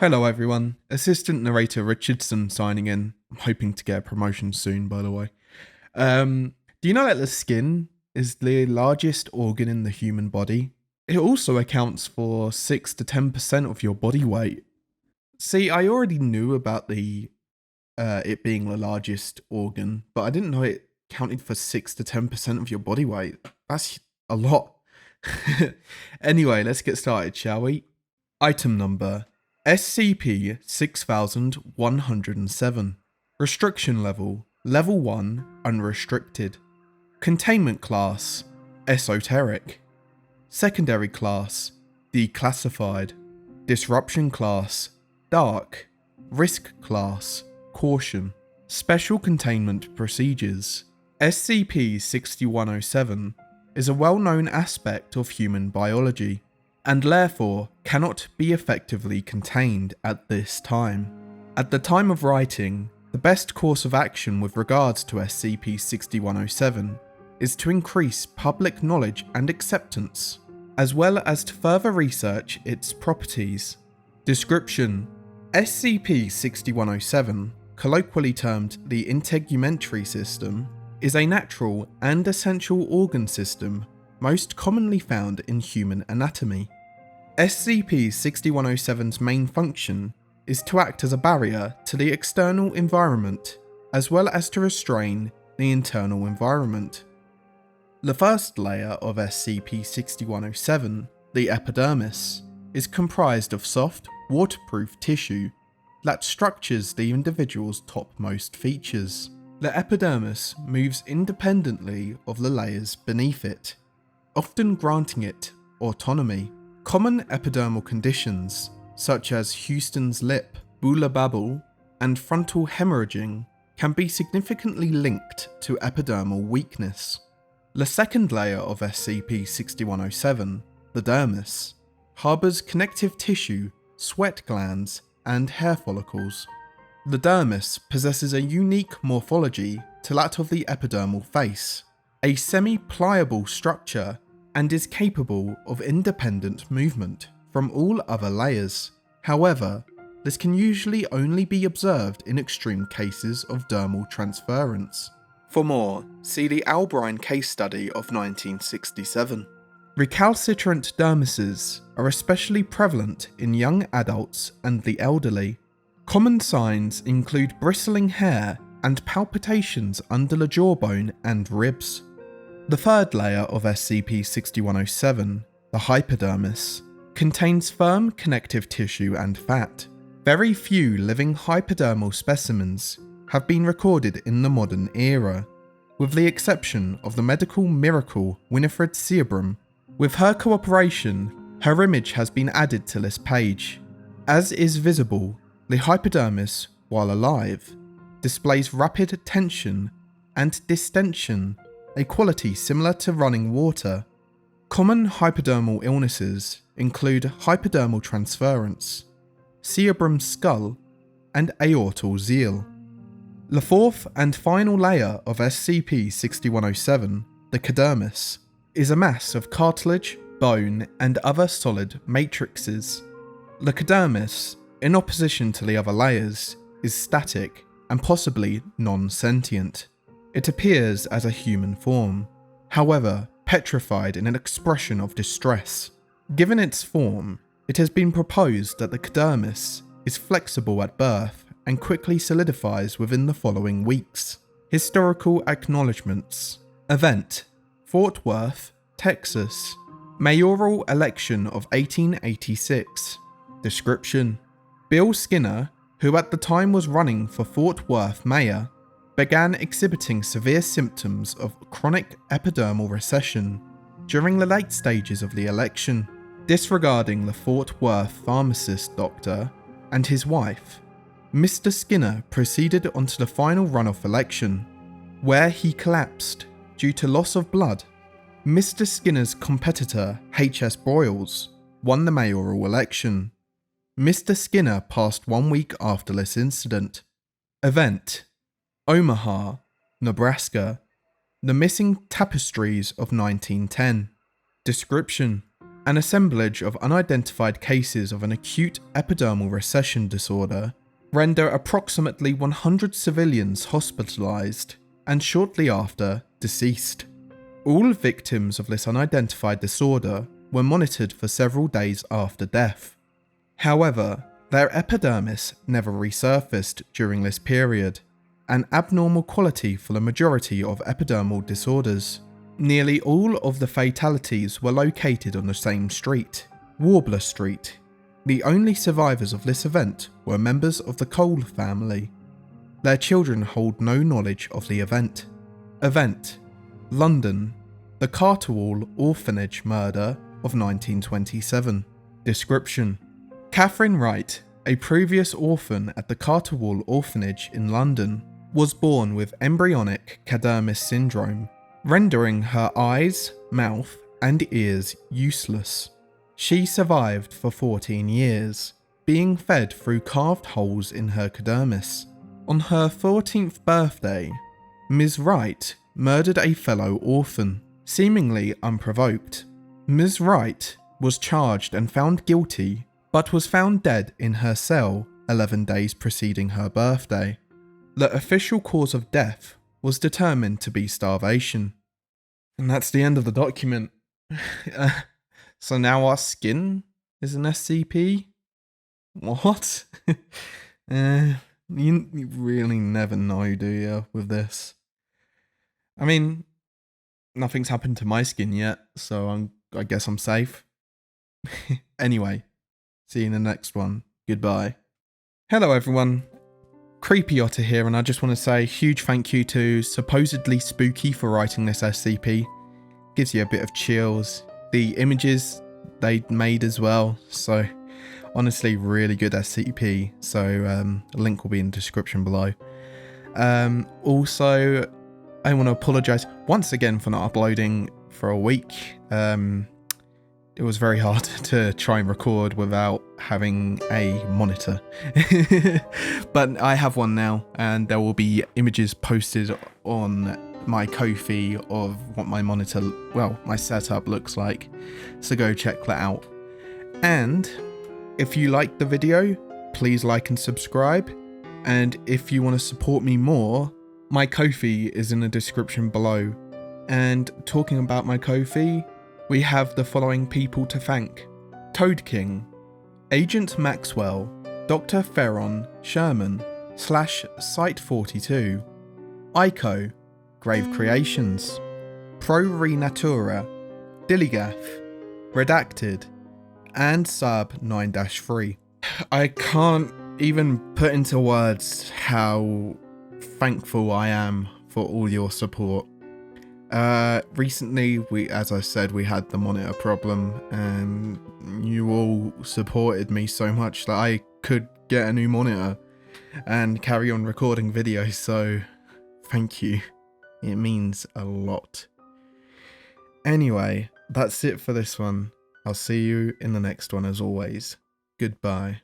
Hello everyone, Assistant Narrator Richardson signing in. I'm hoping to get a promotion soon, by the way. Do you know that the skin is the largest organ in the human body? It also accounts for 6 to 10% of your body weight. See, I already knew about the it being the largest organ, but I didn't know it counted for 6 to 10% of your body weight. That's a lot. Anyway, let's get started, shall we? Item number SCP-6107. Restriction level Level 1 Unrestricted. Containment class Esoteric. Secondary class Declassified. Disruption class Dark. Risk class Caution. Special containment procedures. SCP-6107 is a well-known aspect of human biology, and therefore cannot be effectively contained at this time. At the time of writing, the best course of action with regards to SCP-6107 is to increase public knowledge and acceptance, as well as to further research its properties. Description: SCP-6107, colloquially termed the integumentary system, is a natural and essential organ system most commonly found in human anatomy. SCP-6107's main function is to act as a barrier to the external environment, as well as to restrain the internal environment. The first layer of SCP-6107, the epidermis, is comprised of soft, waterproof tissue that structures the individual's topmost features. The epidermis moves independently of the layers beneath it, often granting it autonomy. Common epidermal conditions, such as Houston's lip, bulla babble, and frontal hemorrhaging, can be significantly linked to epidermal weakness. The second layer of SCP-6107, the dermis, harbours connective tissue, sweat glands, and hair follicles. The dermis possesses a unique morphology to that of the epidermal face, a semi-pliable structure, and is capable of independent movement from all other layers. However, this can usually only be observed in extreme cases of dermal transference. For more, see the Albrine case study of 1967. Recalcitrant dermises are especially prevalent in young adults and the elderly. Common signs include bristling hair and palpitations under the jawbone and ribs. The third layer of SCP-6107, the hypodermis, contains firm connective tissue and fat. Very few living hypodermal specimens have been recorded in the modern era, with the exception of the medical miracle Winifred Seabram. With her cooperation, her image has been added to this page. As is visible, the hypodermis, while alive, displays rapid tension and distension, a quality similar to running water. Common hypodermal illnesses include hypodermal transference, Seabram's skull, and aortal zeal. The fourth and final layer of SCP-6107, the epidermis, is a mass of cartilage, bone, and other solid matrices. The epidermis, in opposition to the other layers, is static and possibly non-sentient. It appears as a human form, however petrified in an expression of distress. Given its form, it has been proposed that the epidermis is flexible at birth and quickly solidifies within the following weeks. Historical acknowledgements. Event: Fort Worth, Texas. Mayoral election of 1886. Description: Bill Skinner, who at the time was running for Fort Worth mayor, began exhibiting severe symptoms of chronic epidermal recession during the late stages of the election. Disregarding the Fort Worth pharmacist doctor and his wife, Mr. Skinner proceeded onto the final runoff election, where he collapsed due to loss of blood. Mr. Skinner's competitor, H.S. Broyles, won the mayoral election. Mr. Skinner passed 1 week after this incident. Event: Omaha, Nebraska. The missing tapestries of 1910. Description: An assemblage of unidentified cases of an acute epidermal recession disorder render approximately 100 civilians hospitalized and shortly after deceased. All victims of this unidentified disorder were monitored for several days after death. However, their epidermis never resurfaced during this period, an abnormal quality for the majority of epidermal disorders. Nearly all of the fatalities were located on the same street, Warbler Street. The only survivors of this event were members of the Cole family. Their children hold no knowledge of the event. Event: London, the Carterwall Orphanage murder of 1927. Description: Catherine Wright, a previous orphan at the Carterwall Orphanage in London, was born with embryonic Cadermis syndrome, rendering her eyes, mouth, and ears useless. She survived for 14 years, being fed through carved holes in her Cadermis. On her 14th birthday, Ms. Wright murdered a fellow orphan, seemingly unprovoked. Ms. Wright was charged and found guilty, but was found dead in her cell 11 days preceding her birthday. The official cause of death was determined to be starvation. And that's the end of the document. So now our skin is an SCP? What? You really never know, do you, with this? I mean, nothing's happened to my skin yet, so I guess I'm safe. Anyway, see you in the next one. Goodbye. Hello everyone. Creepy Otter here, and I just want to say a huge thank you to Supposedly Spooky for writing this SCP. Gives you a bit of chills. The images they made as well, so honestly really good SCP, so a link will be in the description below. Also, I want to apologise once again for not uploading for a week. It was very hard to try and record without having a monitor. But I have one now, and there will be images posted on my Ko-fi of what my monitor, well, my setup looks like. So go check that out. And if you liked the video, please like and subscribe. And if you want to support me more, my Ko-fi is in the description below. And talking about my Ko-fi, we have the following people to thank: Toad King, Agent Maxwell, Dr. Ferron Sherman, /Site42, Ico, Grave Creations, Pro Renatura, Dillygaff, Redacted, and Sub 9-3. I can't even put into words how thankful I am for all your support. Recently, as I said, we had the monitor problem, and you all supported me so much that I could get a new monitor and carry on recording videos, so thank you. It means a lot. Anyway, that's it for this one. I'll see you in the next one as always. Goodbye.